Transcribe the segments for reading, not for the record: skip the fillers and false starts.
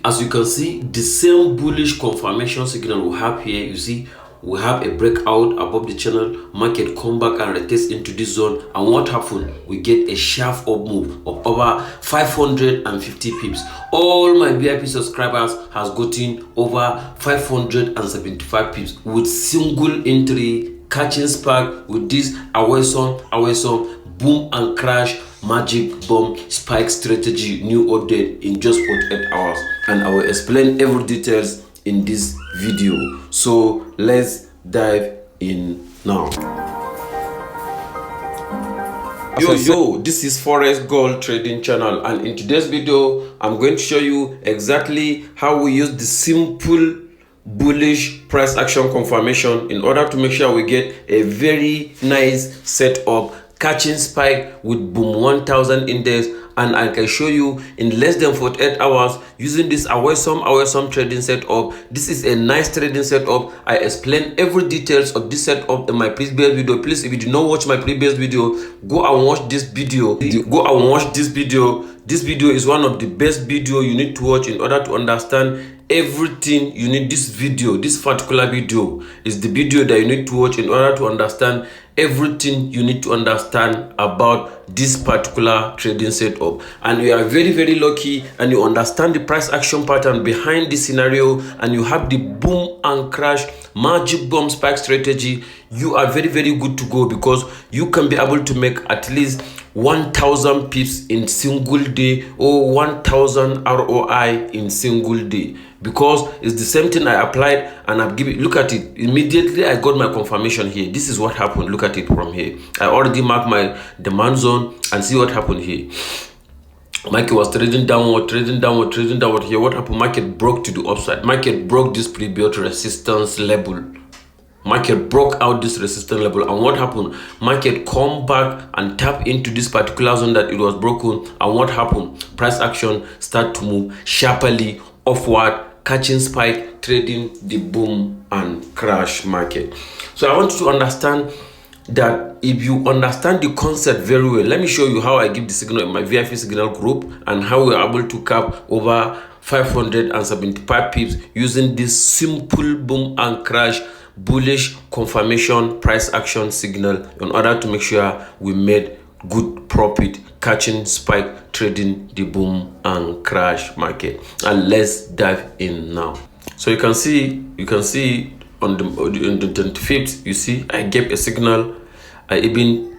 As you can see, the same bullish confirmation signal we have here. You see, we have a breakout above the channel, market come back and retest into this zone, and what happened? We get a sharp up move of over 550 pips. All my VIP subscribers has gotten over 575 pips with single entry catching spark with this awesome boom and crash magic bomb spike strategy new update in just 48 hours, and I will explain every details in this video. So let's dive in now. Yo, this is Forex Gold Trading Channel, and in today's video I'm going to show you exactly how we use the simple bullish price action confirmation in order to make sure we get a very nice setup catching spike with Boom 1000 index. And I can show you in less than 48 hours using this awesome trading setup. This is a nice trading setup. I explain every details of this setup in my previous video. Please, if you did not watch my previous video, go and watch this video. This video is one of the best video you need to watch in order to understand everything you need. This particular video is the video that you need to watch in order to understand everything you need to understand about this particular trading setup. And you are very lucky and you understand the price action pattern behind this scenario, and you have the boom and crash magic bomb spike strategy. You are very good to go, because you can be able to make at least 1000 pips in single day or 1000 ROI in single day, because it's the same thing I applied and I've given. Look at it, immediately I got my confirmation here. This is what happened. Look at it from here. I already marked my demand zone, and see what happened here. Market was trading downward here. What happened? Market broke to the upside. Market broke this pre-built resistance level. Market broke out this resistance level, and what happened? Market come back and tap into this particular zone that it was broken, and what happened? Price action start to move sharply upward, catching spike, trading the boom and crash market. So I want you to understand that if you understand the concept very well, let me show you how I give the signal in my VIP signal group and how we're able to cap over 575 pips using this simple boom and crash bullish confirmation price action signal in order to make sure we made good profit catching spike trading the boom and crash market. And let's dive in now. So you can see on the 25th, you see I gave a signal. I even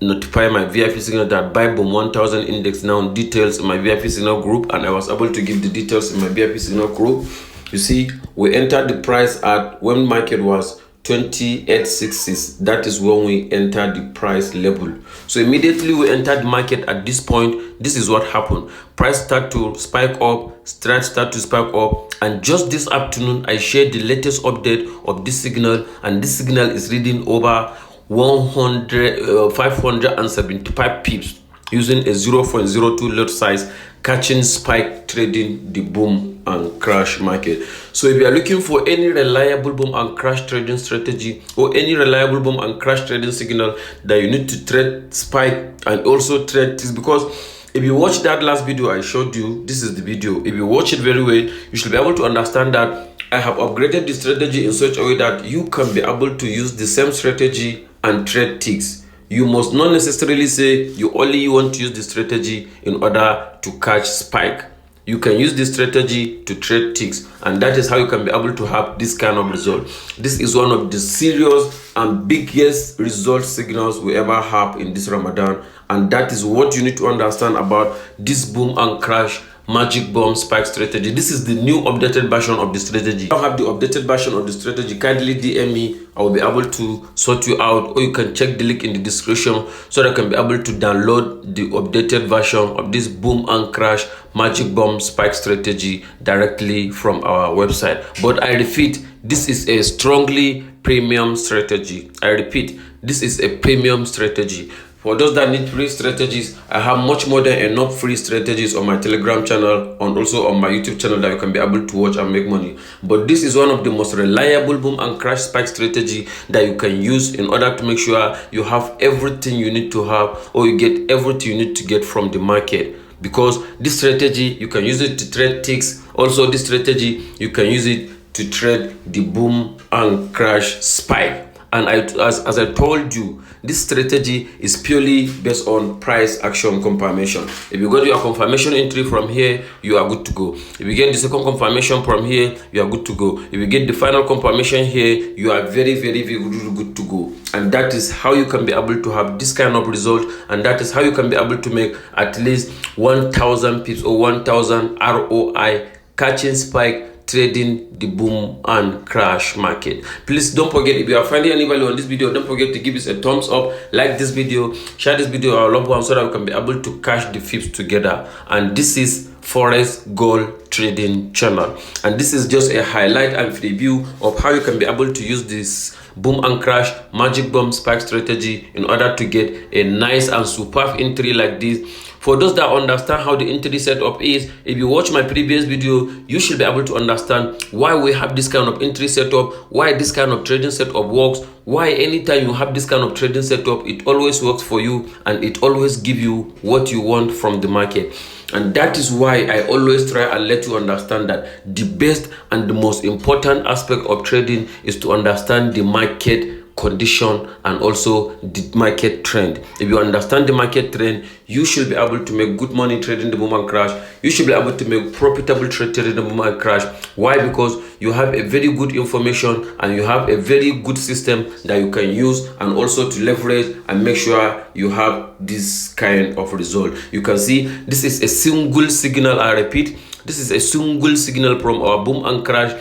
notify my VIP signal that buy Boom 1000 index now, details in my VIP signal group, and I was able to give the details in my VIP signal group. You see, we entered the price at when market was 2866. That is when we entered the price level. So immediately we entered the market at this point. This is what happened. Price start to spike up, start to spike up, and just this afternoon I shared the latest update of this signal, and this signal is reading over 575 pips using a 0.02 lot size, catching spike trading the boom and crash market. So if you are looking for any reliable boom and crash trading strategy or any reliable boom and crash trading signal that you need to trade spike and also trade this, because if you watch that last video I showed you, this is the video. If you watch it very well, you should be able to understand that I have upgraded the strategy in such a way that you can be able to use the same strategy and trade ticks. You must not necessarily say you only want to use the strategy in order to catch spike. You can use this strategy to trade ticks, and that is how you can be able to have this kind of result. This is one of the serious and biggest result signals we ever have in this Ramadan, and that is what you need to understand about this boom and crash magic bomb spike strategy. This is the new updated version of the strategy. If you don't have the updated version of the strategy, kindly DM me. I will be able to sort you out, or you can check the link in the description so that I can be able to download the updated version of this boom and crash magic bomb spike strategy directly from our website. But I repeat, this is a strongly premium strategy. I repeat, this is a premium strategy. For those that need free strategies, I have much more than enough free strategies on my Telegram channel and also on my YouTube channel that you can be able to watch and make money. But this is one of the most reliable boom and crash spike strategy that you can use in order to make sure you have everything you need to have, or you get everything you need to get from the market. because this strategy you can use it to trade ticks. Also, this strategy you can use it to trade the boom and crash spike. And as I told you, this strategy is purely based on price action confirmation. If you got your confirmation entry from here, you are good to go. If you get the second confirmation from here, you are good to go. If you get the final confirmation here, you are very good to go. And that is how you can be able to have this kind of result, and that is how you can be able to make at least 1,000 pips or 1,000 ROI catching spike trading the boom and crash market. Please don't forget, if you are finding any value on this video, don't forget to give us a thumbs up, like this video, share this video with our loved ones so that we can be able to cash the fips together. And this is Forex Gold Trading Channel, and this is just a highlight and preview of how you can be able to use this boom and crash magic bomb spike strategy in order to get a nice and superb entry like this. For those that understand how the entry setup is, if you watch my previous video, you should be able to understand why we have this kind of entry setup, why this kind of trading setup works, why anytime you have this kind of trading setup, it always works for you and it always gives you what you want from the market. And that is why I always try and let you understand that the best and the most important aspect of trading is to understand the market condition and also the market trend. If you understand the market trend, you should be able to make good money trading the boom and crash. You should be able to make profitable trade trading the boom and crash. Why? Because you have a very good information and you have a very good system that you can use and also to leverage and make sure you have this kind of result. You can see this is a single signal. I repeat, this is a single signal from our boom and crash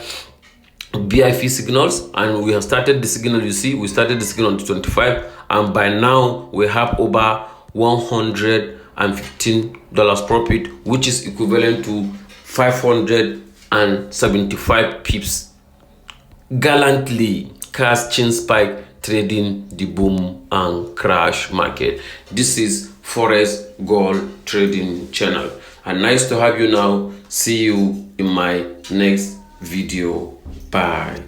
BIF signals, and we have started the signal. You see, we started the signal on 25, and by now we have over $115 profit, which is equivalent to 575 pips, gallantly catching spike trading the boom and crash market. This is Forex Gold Trading Channel, and nice to have you now. See you in my next video. Bye.